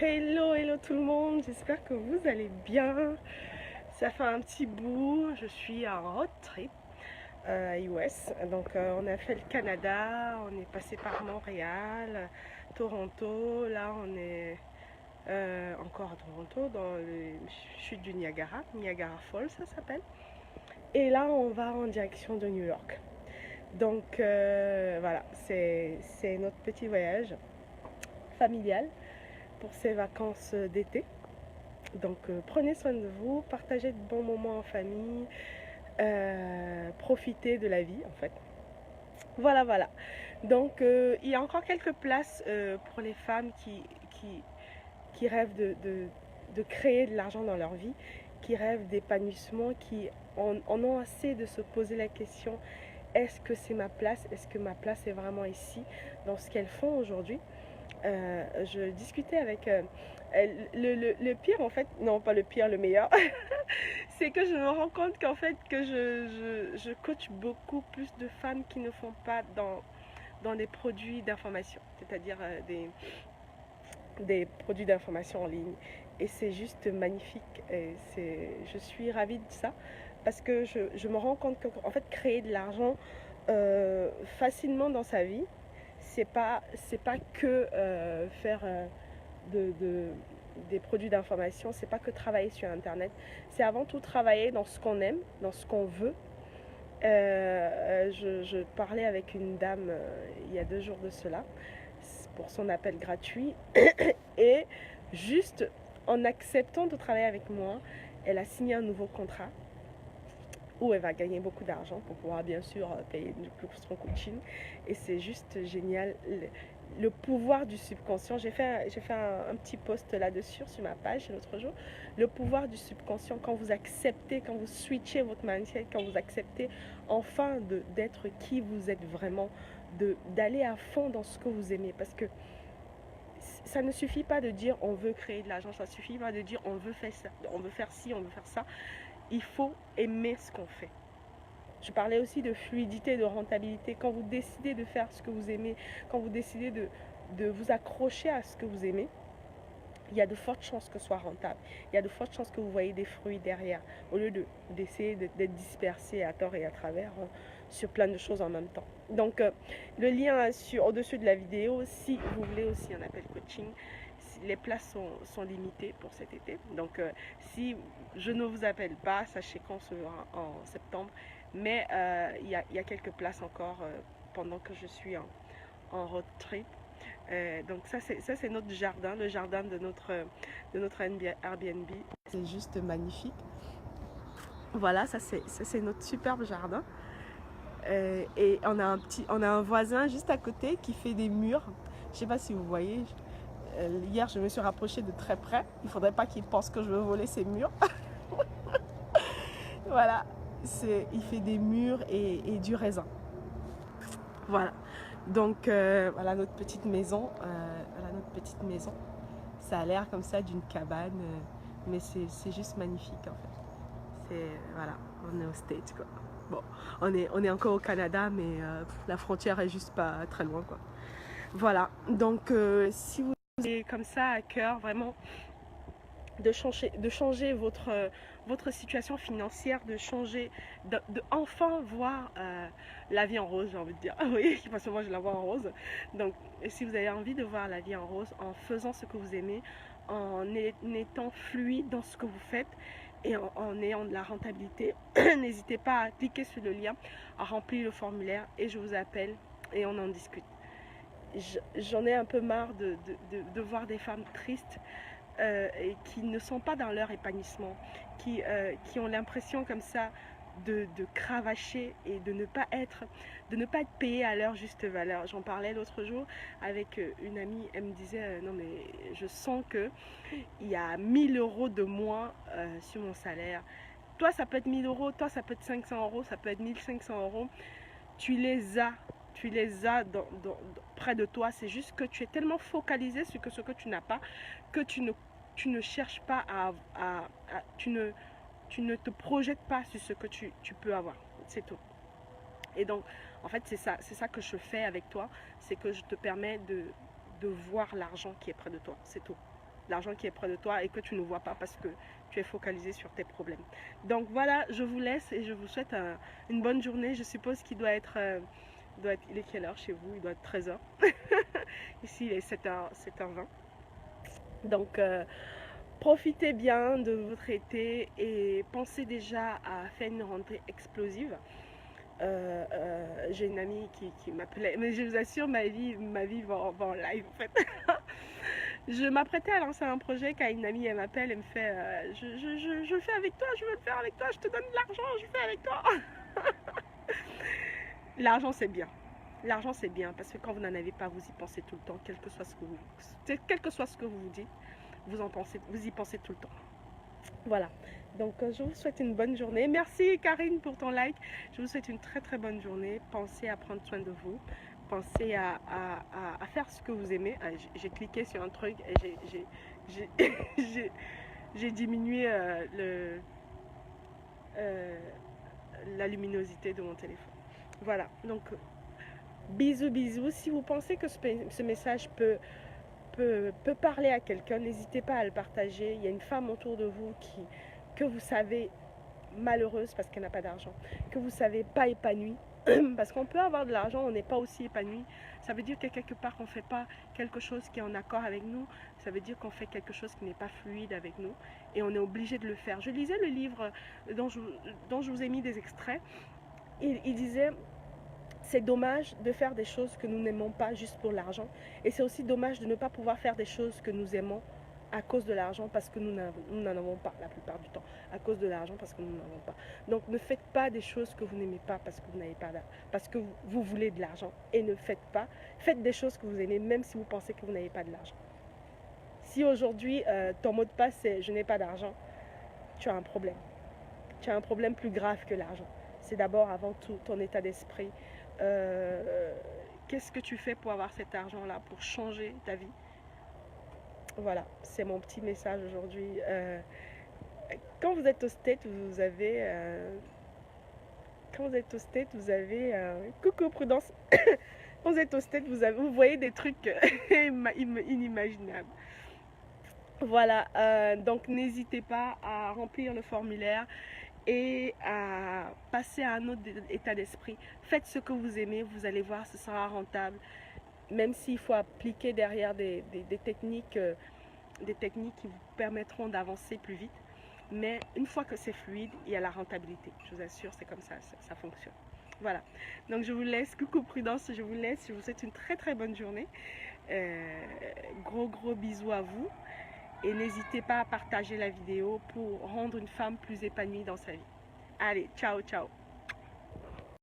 Hello, hello tout le monde, j'espère que vous allez bien. Ça fait un petit bout, je suis en road trip à US. Donc on a fait le Canada, on est passé par Montréal, Toronto. Là on est encore à Toronto, dans les chutes du Niagara, Niagara Falls ça s'appelle. Et là on va en direction de New York. Donc voilà, c'est notre petit voyage familial pour ces vacances d'été. Donc prenez soin de vous, partagez de bons moments en famille, profitez de la vie en fait. Voilà, voilà. Donc il y a encore quelques places pour les femmes qui rêvent de créer de l'argent dans leur vie, qui rêvent d'épanouissement, qui en ont assez de se poser la question, est-ce que c'est ma place? Est-ce que ma place est vraiment ici dans ce qu'elles font aujourd'hui? Je discutais avec le pire en fait, non pas le pire, le meilleur, c'est que je me rends compte qu'en fait que je coach beaucoup plus de femmes qui ne font pas dans des produits d'information, c'est-à-dire des produits d'information en ligne. Et c'est juste magnifique. Et je suis ravie de ça parce que je me rends compte que en fait créer de l'argent facilement dans sa vie, c'est pas que faire des produits d'information, c'est pas que travailler sur internet, c'est avant tout travailler dans ce qu'on aime, dans ce qu'on veut. Je parlais avec une dame il y a 2 jours de cela pour son appel gratuit et juste en acceptant de travailler avec moi, elle a signé un nouveau contrat où elle va gagner beaucoup d'argent pour pouvoir bien sûr payer son coaching. Et c'est juste génial. Le pouvoir du subconscient. J'ai fait un petit post là-dessus sur ma page l'autre jour. Le pouvoir du subconscient, quand vous acceptez, quand vous switchez votre mindset, quand vous acceptez enfin d'être qui vous êtes vraiment, d'aller à fond dans ce que vous aimez. Parce que ça ne suffit pas de dire on veut créer de l'argent, ça ne suffit pas de dire on veut faire ça, on veut faire ci, on veut faire ça. Il faut aimer ce qu'on fait. Je parlais aussi de fluidité, de rentabilité. Quand vous décidez de faire ce que vous aimez, quand vous décidez de vous accrocher à ce que vous aimez, il y a de fortes chances que ce soit rentable. Il y a de fortes chances que vous voyez des fruits derrière, au lieu d'essayer d'être dispersé à tort et à travers sur plein de choses en même temps. Donc, le lien au-dessus de la vidéo, si vous voulez aussi un appel coaching, les places sont limitées pour cet été. Donc, si je ne vous appelle pas, sachez qu'on se verra en septembre. Mais il y a quelques places encore pendant que je suis en road trip. Donc ça c'est notre jardin, le jardin de notre Airbnb. C'est juste magnifique. Voilà, ça c'est notre superbe jardin. Et on a un voisin juste à côté qui fait des murs. Je sais pas si vous voyez. Hier, je me suis rapprochée de très près. Il faudrait pas qu'il pense que je veux voler ses murs. Voilà, il fait des murs et du raisin. Voilà. Donc voilà notre petite maison. Voilà notre petite maison. Ça a l'air comme ça d'une cabane, mais c'est juste magnifique en fait. Voilà, on est au States quoi. Bon, on est encore au Canada, mais la frontière est juste pas très loin quoi. Voilà, donc si vous avez comme ça à cœur vraiment de changer votre situation financière, de enfin voir la vie en rose, j'ai envie de dire. Ah oui, parce que moi je la vois en rose. Donc si vous avez envie de voir la vie en rose en faisant ce que vous aimez, en étant fluide dans ce que vous faites et en ayant de la rentabilité, n'hésitez pas à cliquer sur le lien, à remplir le formulaire et je vous appelle et on en discute. J'en ai un peu marre de voir des femmes tristes et qui ne sont pas dans leur épanouissement, qui ont l'impression comme ça de cravacher et de ne pas être payé à leur juste valeur. J'en parlais l'autre jour avec une amie, elle me disait non mais je sens que il y a 1000 € de moins sur mon salaire. Toi ça peut être 1000 €, toi ça peut être 500 €, ça peut être 1500 €. Tu les as près de toi. C'est juste que tu es tellement focalisé sur ce que tu n'as pas que tu ne cherches pas tu ne te projettes pas sur ce que tu peux avoir. C'est tout. Et donc, en fait, c'est ça que je fais avec toi. C'est que je te permets de voir l'argent qui est près de toi. C'est tout. l'argent qui est près de toi et que tu ne vois pas parce que tu es focalisé sur tes problèmes. Donc voilà, je vous laisse et je vous souhaite une bonne journée. Je suppose qu'il doit être, il est quelle heure chez vous? Il doit être 13h. Ici, il est 7h20. Donc, profitez bien de votre été et pensez déjà à faire une rentrée explosive. J'ai une amie qui m'appelait, mais je vous assure, ma vie va en live en fait. Je m'apprêtais à lancer un projet quand une amie elle m'appelle et me fait je le fais avec toi, je veux le faire avec toi, je te donne de l'argent, je le fais avec toi. L'argent c'est bien. L'argent c'est bien parce que quand vous n'en avez pas, vous y pensez tout le temps, quel que soit ce que vous vous dites, vous y pensez tout le temps. Voilà, donc je vous souhaite une bonne journée. Merci Karine pour ton like. Je vous souhaite une très très bonne journée. Pensez à prendre soin de vous. Pensez à faire ce que vous aimez. J'ai cliqué sur un truc et j'ai diminué la luminosité de mon téléphone. Voilà, donc bisous bisous. Si vous pensez que ce message peut parler à quelqu'un, n'hésitez pas à le partager. Il y a une femme autour de vous que vous savez malheureuse parce qu'elle n'a pas d'argent, que vous savez pas épanouie, parce qu'on peut avoir de l'argent, on n'est pas aussi épanoui. Ça veut dire que quelque part on ne fait pas quelque chose qui est en accord avec nous, ça veut dire qu'on fait quelque chose qui n'est pas fluide avec nous et on est obligé de le faire. Je lisais le livre dont je vous ai mis des extraits. Il disait: c'est dommage de faire des choses que nous n'aimons pas juste pour l'argent. Et c'est aussi dommage de ne pas pouvoir faire des choses que nous aimons à cause de l'argent parce que nous n'en avons pas la plupart du temps. À cause de l'argent parce que nous n'en avons pas. Donc ne faites pas des choses que vous n'aimez pas parce que vous n'avez pas parce que vous voulez de l'argent. Et ne faites pas. Faites des choses que vous aimez même si vous pensez que vous n'avez pas de l'argent. Si aujourd'hui ton mot de passe c'est je n'ai pas d'argent, tu as un problème. Tu as un problème plus grave que l'argent. C'est d'abord avant tout ton état d'esprit. Qu'est-ce que tu fais pour avoir cet argent-là, pour changer ta vie? Voilà, c'est mon petit message aujourd'hui. Quand vous êtes au States, vous avez... coucou Prudence. Quand vous êtes au States, vous voyez des trucs inimaginables. Voilà, donc n'hésitez pas à remplir le formulaire et à passer à un autre état d'esprit. Faites ce que vous aimez, vous allez voir, ce sera rentable. Même s'il faut appliquer derrière des techniques qui vous permettront d'avancer plus vite. Mais une fois que c'est fluide, il y a la rentabilité. Je vous assure, c'est comme ça, ça fonctionne. Voilà, donc je vous laisse, coucou Prudence, je vous laisse, je vous souhaite une très très bonne journée. Gros bisous à vous. Et n'hésitez pas à partager la vidéo pour rendre une femme plus épanouie dans sa vie. Allez, ciao, ciao.